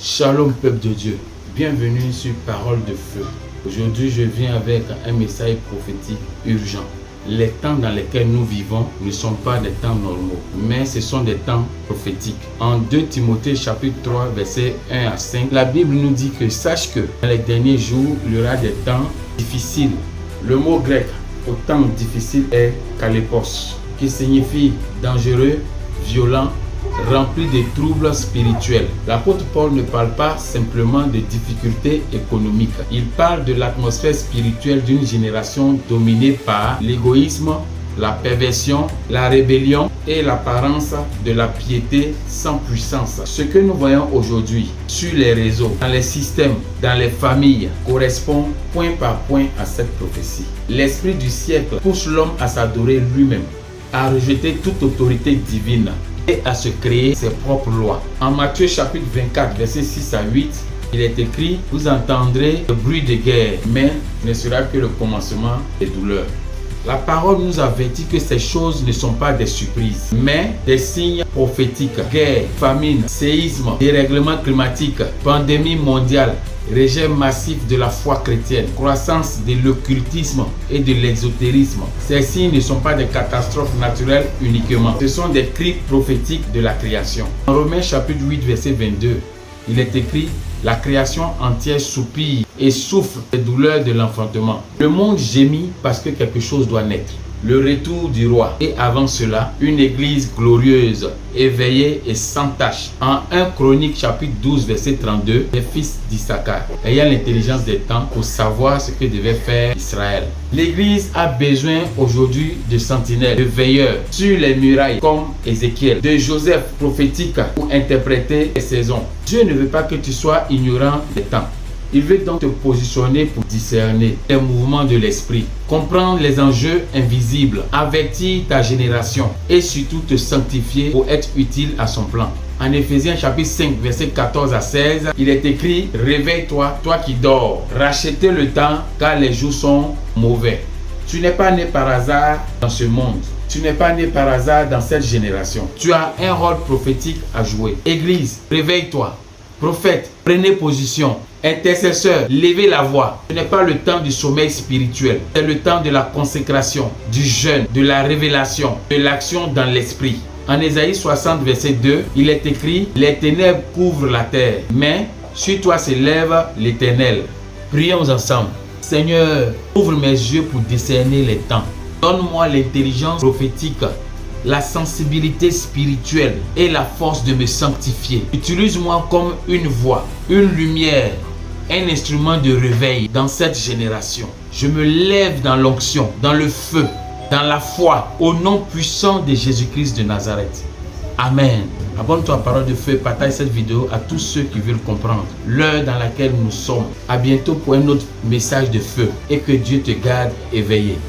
Shalom peuple de Dieu, bienvenue sur Parole de Feu. Aujourd'hui je viens avec un message prophétique urgent. Les temps dans lesquels nous vivons ne sont pas des temps normaux, mais ce sont des temps prophétiques. En 2 Timothée chapitre 3 versets 1 à 5, la Bible nous dit que sache que dans les derniers jours, il y aura des temps difficiles. Le mot grec pour temps difficile est kalépos, qui signifie dangereux, violent, rempli de troubles spirituels. L'apôtre Paul ne parle pas simplement de difficultés économiques. Il parle de l'atmosphère spirituelle d'une génération dominée par l'égoïsme, la perversion, la rébellion et l'apparence de la piété sans puissance. Ce que nous voyons aujourd'hui sur les réseaux, dans les systèmes, dans les familles, correspond point par point à cette prophétie. L'esprit du siècle pousse l'homme à s'adorer lui-même, à rejeter toute autorité divine et à se créer ses propres lois. En Matthieu chapitre 24, versets 6 à 8, il est écrit: vous entendrez le bruit de guerre, mais ce ne sera que le commencement des douleurs. La parole nous avertit que ces choses ne sont pas des surprises, mais des signes prophétiques. Guerre, famine, séisme, dérèglement climatique, pandémie mondiale, rejet massif de la foi chrétienne, croissance de l'occultisme et de l'exotérisme. Ces signes ne sont pas des catastrophes naturelles uniquement, ce sont des cris prophétiques de la création. En Romains chapitre 8 verset 22, il est écrit: la création entière soupire et souffre des douleurs de l'enfantement. Le monde gémit parce que quelque chose doit naître. Le retour du roi, et avant cela, une église glorieuse, éveillée et sans tache. En 1 Chronique chapitre 12 verset 32, les fils d'Issachar ayant l'intelligence des temps pour savoir ce que devait faire Israël. L'église a besoin aujourd'hui de sentinelles, de veilleurs sur les murailles comme Ézéchiel, de Joseph prophétique pour interpréter les saisons. Dieu ne veut pas que tu sois ignorant des temps. Il veut donc te positionner pour discerner les mouvements de l'esprit, comprendre les enjeux invisibles, avertir ta génération et surtout te sanctifier pour être utile à son plan. En Éphésiens chapitre 5 verset 14 à 16, il est écrit: réveille-toi, toi qui dors, rachetez le temps car les jours sont mauvais. Tu n'es pas né par hasard dans ce monde. Tu n'es pas né par hasard dans cette génération. Tu as un rôle prophétique à jouer. Église, réveille-toi. Prophète, prenez position. Intercesseur, levez la voix. Ce n'est pas le temps du sommeil spirituel. C'est le temps de la consécration, du jeûne, de la révélation, de l'action dans l'esprit. En Ésaïe 60 verset 2, il est écrit: les ténèbres couvrent la terre, mais sur toi s'élève l'Éternel. Prions ensemble. Seigneur, ouvre mes yeux pour discerner les temps. Donne-moi l'intelligence prophétique, la sensibilité spirituelle et la force de me sanctifier. Utilise-moi comme une voix, une lumière, un instrument de réveil dans cette génération. Je me lève dans l'onction, dans le feu, dans la foi, au nom puissant de Jésus-Christ de Nazareth. Amen. Abonne-toi à Parole de Feu, partage cette vidéo à tous ceux qui veulent comprendre l'heure dans laquelle nous sommes. À bientôt pour un autre message de feu et que Dieu te garde éveillé.